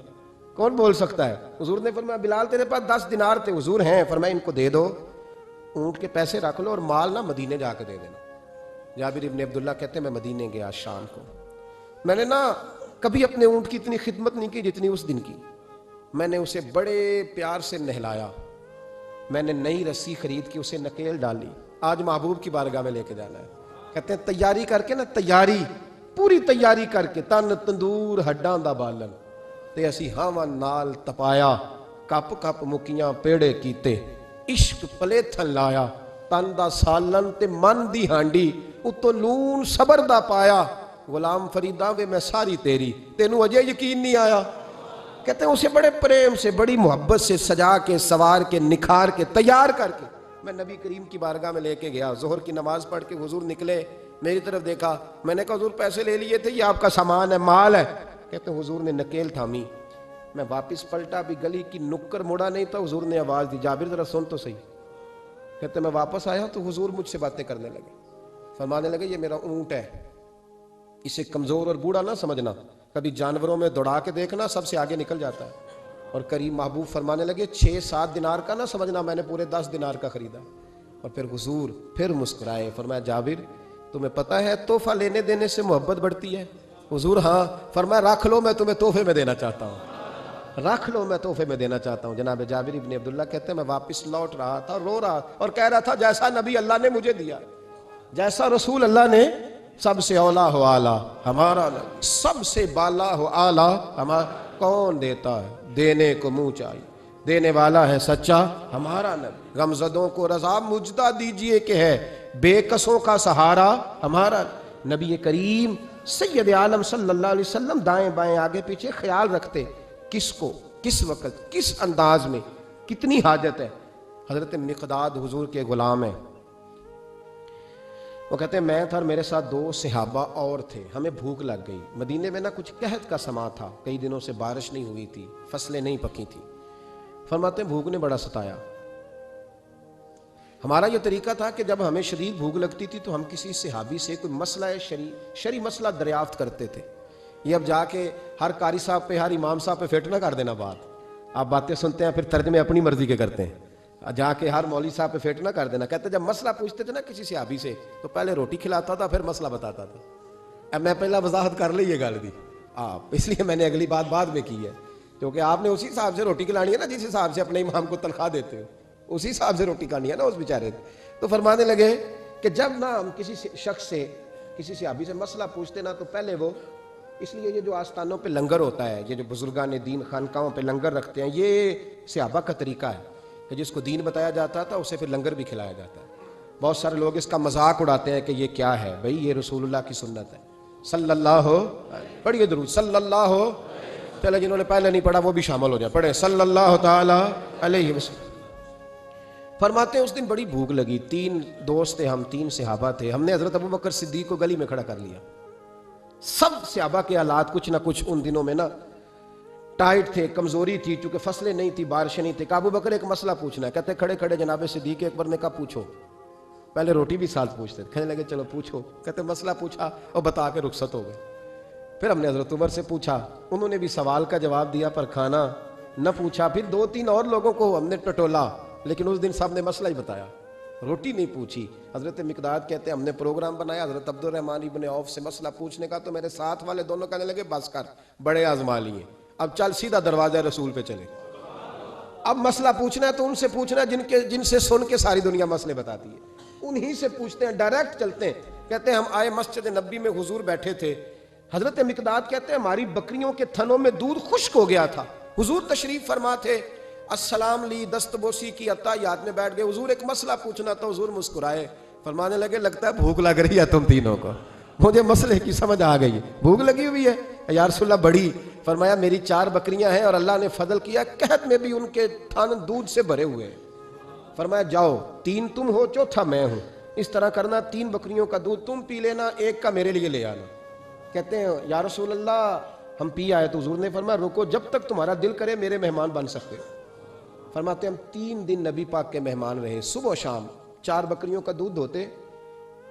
कौन बोल सकता है। हुजूर ने फरमाया बिलाल तेरे पास 10 दिनार थे? हुजूर हैं। फरमाया इनको दे दो, ऊंट के पैसे रख लो और माल ना मदीने जाकर दे देना। जाबिर इब्न अब्दुल्ला कहते हैं मैं मदीने गया शाम को, मैंने ना कभी अपने ऊंट की इतनी खिदमत नहीं की जितनी उस दिन की। मैंने उसे बड़े प्यार से नहलाया, मैंने नई रस्सी खरीद के उसे नकेल डाली, आज महबूब की बारगाह में लेके जाना है। कहते हैं तैयारी करके ना, तैयारी पूरी तैयारी करके, तन तंदूर हड्डां दा बालन ते असी हावां नाल तपाया, कप कप मुकियां पेड़े कीते, इश्क पलेथन लाया, तन दा सालन ते मन दी हांडी, उतो लून सबर दा पाया, गुलाम फरीदा वे मैं सारी तेरी, तेनू अजे यकीन नहीं आया। कहते हैं उसे बड़े प्रेम से, बड़ी मोहब्बत से सजा के, सवार के, निखार के, तैयार करके मैं नबी करीम की बारगाह में लेके गया। जोहर की नमाज पढ़ के हुजूर निकले, मेरी तरफ देखा, मैंने कहा हुजूर पैसे ले लिए थे, ये आपका सामान है, माल है। कहते हैं हुजूर ने नकेल थामी, मैं वापस पलटा, भी गली की नुक्कर मुड़ा नहीं था। हुजूर ने आवाज दी जाबिर जरा सुन तो सही। कहते मैं वापस आया तो हुजूर मुझसे बातें करने लगे, फरमाने लगे ये मेरा ऊंट है, इसे कमजोर और बूढ़ा ना समझना, कभी जानवरों में दौड़ा के देखना, सबसे आगे निकल जाता है। और करीब महबूब फरमाने लगे 6-7 दिनार का ना समझना, मैंने पूरे 10 दिनार का खरीदा। और फिर हुजूर फिर मुस्कुराए, फरमाया जाबिर तुम्हें पता है तोहफा लेने देने से मोहब्बत बढ़ती है? हुजूर हाँ। फरमाया रख लो, मैं तुम्हें तोहफे में देना चाहता हूँ, रख लो, मैं तोहफे में देना चाहता हूँ। जनाब जाबिर इब्न अब्दुल्ला कहते हैं मैं वापस लौट रहा था, रो रहा और कह रहा था जैसा नबी अल्लाह ने मुझे दिया, जैसा रसूल अल्लाह ने, सबसे औला हो आला हमारा नबी, सबसे बाला हो आला हमारा, कौन देता है देने को मुंह चाहिए, देने वाला है सच्चा हमारा नबी, गमजदों को रजा मुजदा दीजिए कि है बेकसों का सहारा हमारा नबी करीम सैयद आलम सल्लल्लाहु अलैहि वसल्लम। दाएं बाएं आगे पीछे ख्याल रखते, किसको किस वक्त किस अंदाज में कितनी हाजत है। हजरत मिक़दाद हुजूर के गुलाम हैं, वो कहते हैं मैं था और मेरे साथ 2 सहाबा और थे, हमें भूख लग गई। मदीने में ना कुछ कहत का समा था, कई दिनों से बारिश नहीं हुई थी, फसलें नहीं पकी थी। फरमाते भूख ने बड़ा सताया। हमारा यह तरीका था कि जब हमें शदीद भूख लगती थी तो हम किसी सहाबी से कोई मसला शरी मसला दरियाफ्त करते थे। ये अब जाके हर कारी साहब पे, हर इमाम साहब पे फिट ना कर देना बात, आप बातें सुनते हैं फिर तर्जमे अपनी मर्जी के करते हैं, जाके हर मौलवी साहब पे फिट ना कर देना। कहते जब मसला पूछते थे ना किसी सहाबी से तो पहले रोटी खिलाता था फिर मसला बताता था। अब मैं पहला वजाहत कर ली ये गल दी आप, इसलिए मैंने अगली बात बाद में की है, क्योंकि आपने उसी हिसाब से रोटी खिलानी है ना जिस हिसाब से अपने इमाम को तनख्वाह देते हो, उसी हिसाब से रोटी खानी है ना उस बेचारे। तो फरमाने लगे कि जब ना हम किसी शख्स से, किसी सहाबी से मसला पूछते ना तो पहले वो, इसलिए ये जो आस्थानों पे लंगर होता है, ये जो बुजुर्गान दीन खानकाहों पे लंगर रखते हैं, ये सहाबा का तरीका है कि जिसको दीन बताया जाता था उसे फिर लंगर भी खिलाया जाता है। बहुत सारे लोग इसका मजाक उड़ाते हैं कि ये क्या है भाई, ये रसूलुल्लाह की सुन्नत है। सल्लल्लाहु, पढ़िए दुरूद सल्लल्लाहु, चले जिन्होंने पहले नहीं पढ़ा वो भी शामिल हो जाए, पढ़े सल्लल्लाहु ताला अलैहि वसल्लम। फरमाते हैं उस दिन बड़ी भूख लगी, 3 दोस्त थे हम, 3 सहाबा थे। हमने हजरत अबू बकर सिद्दीक को गली में खड़ा कर लिया। सब सहाबा के हालात कुछ ना कुछ उन दिनों में ना टाइट थे, कमजोरी थी, चूंकि फसलें नहीं थी, बारिशें नहीं थी। अबू बकर एक मसला पूछना है, कहते खड़े खड़े जनाब सिद्दीक अकबर ने कहा पूछो। पहले रोटी भी साथ पूछते थे, कहने लगे चलो पूछो। कहते मसला पूछा और बता के रुखसत हो गए। फिर हमने हजरत उमर से पूछा, उन्होंने भी सवाल का जवाब दिया पर खाना न पूछा। फिर 2-3 और लोगों को हमने टटोला, लेकिन उस दिन सब ने मसला ही बताया, रोटी नहीं पूछी। हजरत मिकदाद कहते हैं हमने प्रोग्राम बनाया हजरत अब्दुर्रहमान इब्ने औफ से मसला पूछने का, तो मेरे साथ वाले दोनों कहने लगे बस कर, बड़े आजमा लिए, अब चल सीधा दरवाजा रसूल पे चले। अब मसला पूछना है तो उनसे पूछना है जिनसे सुन के सारी दुनिया मसले बताती है, उन्हीं से पूछते हैं, डायरेक्ट चलते हैं। कहते हैं हम आए मस्जिद नबी में, हुजूर बैठे थे। हजरत मिकदाद कहते हैं हमारी बकरियों के थनों में दूध खुश्क हो गया था। हुजूर तशरीफ फरमा थे, अस्सलाम ली दस्तबोसी की अता याद में बैठ गए। हुजूर एक मसला पूछना था। हुजूर मुस्कुराए, फरमाने लगे लगता है भूख लग रही है तुम तीनों को, मुझे मसले की समझ आ गई, भूख लगी हुई है या रसूलल्लाह बड़ी। फरमाया मेरी 4 बकरियां हैं और अल्लाह ने फजल किया, कहत में भी उनके थन दूध से भरे हुए हैं। फरमाया जाओ, 3 तुम हो, चौथा मैं हूं, इस तरह करना 3 बकरियों का दूध तुम पी लेना, 1 का मेरे लिए ले आना। कहते हैं या रसूल अल्लाह हम पी आए। तो हुजूर ने फरमाया रुको, जब तक तुम्हारा दिल करे मेरे मेहमान बन सकते। फरमाते हम 3 दिन नबी पाक के मेहमान रहे, सुबह शाम 4 बकरियों का दूध धोते,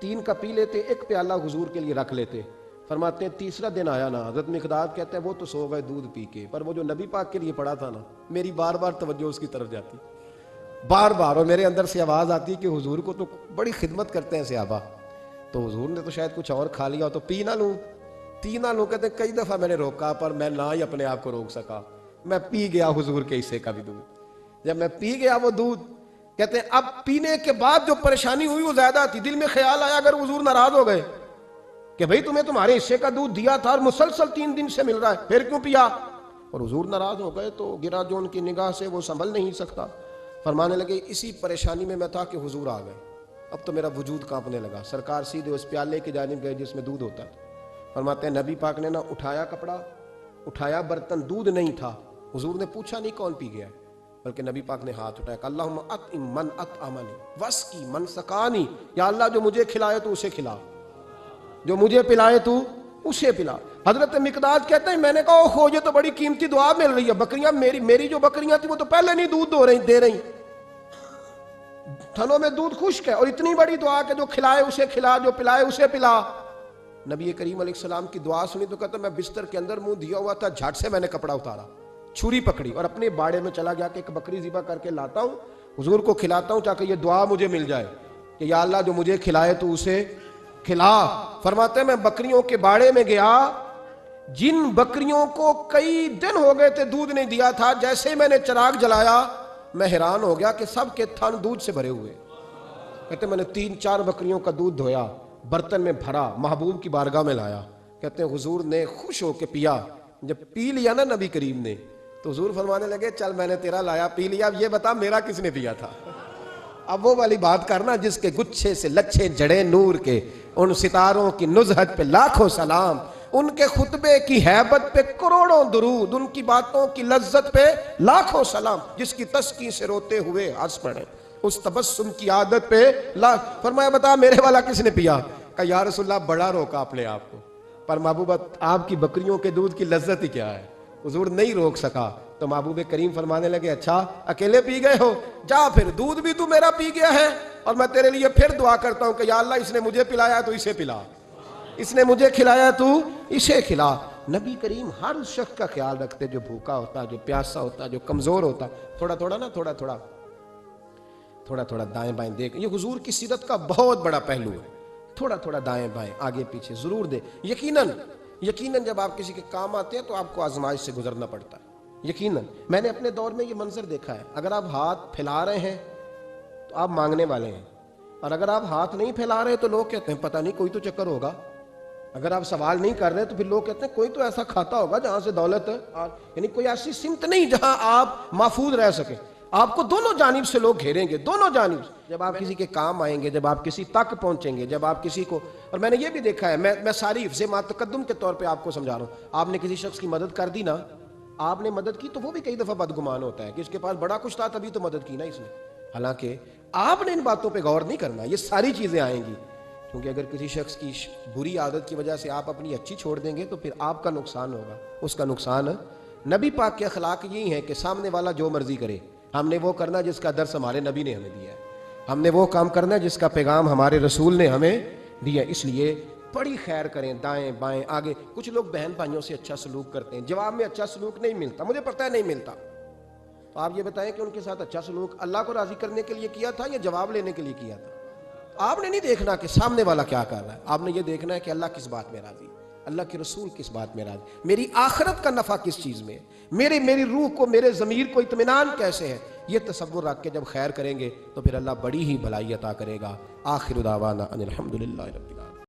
3 का पी लेते, 1 प्याला हुजूर के लिए रख लेते। फरमाते हैं तीसरा दिन आया ना, हजरत मिकदाद कहते हैं वो तो सो गए दूध पी के, पर वो जो नबी पाक के लिए पड़ा था ना, मेरी बार बार तवज्जो उसकी तरफ जाती, बार बार, और मेरे अंदर से आवाज़ आती कि हुजूर को तो बड़ी खिदमत करते हैं सहाबा, तो हुजूर ने तो शायद कुछ और खा लिया, तो पी ना लूँ, पी ना लूँ। कहते कई दफ़ा मैंने रोका पर मैं ना ही अपने आप को रोक सका, मैं पी गया हुजूर के हिस्से का भी दूध। जब मैं पी गया वो दूध, कहते हैं अब पीने के बाद जो परेशानी हुई वो ज्यादा थी। दिल में ख्याल आया अगर हुजूर नाराज हो गए कि भाई तुम्हें तुम्हारे हिस्से का दूध दिया था और मुसलसल 3 दिन से मिल रहा है, फिर क्यों पिया, और हुजूर नाराज हो गए तो गिरा जो उनकी निगाह से वो संभल नहीं सकता। फरमाने लगे इसी परेशानी में मैं था कि हुजूर आ गए, अब तो मेरा वजूद कांपने लगा। सरकार सीधे उस प्याले की जानिब गए जिसमें दूध होता था। फरमाते हैं नबी पाक ने ना उठाया कपड़ा, उठाया बर्तन, दूध नहीं था। हुजूर ने पूछा नहीं कौन पी गया, बल्कि नबी पाक ने हाथ उठाया, अल्लाहुम्मा अतइम मन अतअमनी वस्की मन सकानी, या अल्लाह जो मुझे खिलाए तो उसे खिला, जो मुझे पिलाए तू उसे पिला। हजरत मिकदाद कहते हैं मैंने कहा ओहो ये तो बड़ी कीमती दुआ मिल रही है, बकरियां मेरी जो बकरियां थी वो तो पहले नहीं दूध दे रही, थनों में दूध खुश्क है, और इतनी बड़ी दुआ कि जो खिलाए उसे खिला, जो पिलाए उसे पिला। नबी करीम अलैहिस्सलाम की दुआ सुनी तो कहता मैं बिस्तर के अंदर मुंह दिया हुआ था, झट से मैंने कपड़ा उतारा, छुरी पकड़ी और अपने बाड़े में चला गया कि एक बकरी ज़िबा करके लाता हूँ, हुजूर को खिलाता हूँ ताकि ये दुआ मुझे मिल जाए कि या अल्लाह जो मुझे खिलाए तो उसे खिला। फरमाते मैं बकरियों के बाड़े में गया, जिन बकरियों को कई दिन हो गए थे दूध नहीं दिया था, जैसे ही मैंने चिराग जलाया मैं हैरान हो गया कि सबके थन दूध से भरे हुए। कहते मैंने 3-4 बकरियों का दूध धोया, बर्तन में भरा, महबूब की बारगाह में लाया। कहते हैं हुजूर ने खुश होकर पिया। जब पी लिया ना नबी करीम ने, तो हुजूर फरमाने लगे चल मैंने तेरा लाया, पी लिया, अब ये बता मेरा किसने पिया था। अब वो वाली बात करना जिसके गुच्छे से लच्छे जड़े नूर के, उन सितारों की नुज़हत पे लाखों सलाम, उनके खुतबे की हैबत पे करोड़ों दुरूद, उनकी बातों की लज्जत पे लाखों सलाम, जिसकी तस्की से रोते हुए हंस पड़े, उस तबस्सुम की आदत पे लाख। फरमाया बता मेरे वाला किसने पिया। कहा या रसूलल्लाह बड़ा रोका अपने आप को, पर महबूबा आपकी बकरियों के दूध की लज्जत ही क्या है। हुजूर नहीं रोक सका तो महबूब करीम फरमाने लगे अच्छा अकेले पी गए हो, जा फिर दूध भी तू मेरा पी गया है और मैं तेरे लिए फिर दुआ करता हूं कि या अल्लाह इसने मुझे पिलाया तो इसे पिला, इसने मुझे खिलाया तू इसे खिला। नबी करीम हर उस शख्स का ख्याल रखते जो भूखा होता, जो प्यासा होता, जो कमजोर होता। थोड़ा थोड़ा दाएं बाएं देख, ये हुजूर की सीरत का बहुत बड़ा पहलू है। थोड़ा थोड़ा दाएं बाएं आगे पीछे जरूर दे। यकीनन जब आप किसी के काम आते हैं तो आपको आजमाइश से गुजरना पड़ता है। यकीनन मैंने अपने दौर में ये मंजर देखा है, अगर आप हाथ फैला रहे हैं तो आप मांगने वाले हैं, और अगर आप हाथ नहीं फैला रहे तो लोग कहते हैं पता नहीं कोई तो चक्कर होगा। अगर आप सवाल नहीं कर रहे तो फिर लोग कहते हैं कोई तो ऐसा खाता होगा जहां से दौलत, यानी कोई ऐसी सिमत नहीं जहां आप महफूज रह सके। आपको दोनों जानिब से लोग घेरेंगे, दोनों जानिब से। जब आप किसी के काम आएंगे, जब आप किसी तक पहुंचेंगे, जब आप किसी को, और मैंने ये भी देखा है, मैं सारी हिफ्ज़े मातकद्दुम के तौर पे आपको समझा रहा हूँ। आपने किसी शख्स की मदद कर दी ना, आपने मदद की तो वो भी कई दफ़ा बदगुमान होता है कि इसके पास बड़ा कुछ था तभी तो मदद की ना इसने। हालांकि आपने इन बातों पर गौर नहीं करना, ये सारी चीज़ें आएंगी। क्योंकि अगर किसी शख्स की बुरी आदत की वजह से आप अपनी अच्छी छोड़ देंगे तो फिर आपका नुकसान होगा, उसका नुकसान। नबी पाक के अखलाक यही है कि सामने वाला जो मर्जी करे, हमने वो करना जिसका दर्स हमारे नबी ने हमें दिया है, हमने वो काम करना जिसका पैगाम हमारे रसूल ने हमें दिया। इसलिए बड़ी खैर करें, दाएं बाएं आगे। कुछ लोग बहन भाइयों से अच्छा सलूक करते हैं, जवाब में अच्छा सलूक नहीं मिलता, मुझे पता है नहीं मिलता। तो आप ये बताएं कि उनके साथ अच्छा सलूक अल्लाह को राजी करने के लिए किया था या जवाब लेने के लिए किया था? आपने नहीं देखना कि सामने वाला क्या कर रहा है, आपने ये देखना है कि अल्लाह किस बात में राजी, अल्लाह के रसूल किस बात में राजी, मेरी आखिरत का नफा किस चीज में, मेरी रूह को, मेरे ज़मीर को इत्मीनान कैसे है। ये तसव्वुर रख के जब खैर करेंगे तो फिर अल्लाह बड़ी ही भलाई अता करेगा। आखिर दावाना अनिल हम्दुलिल्लाहि रब्बिल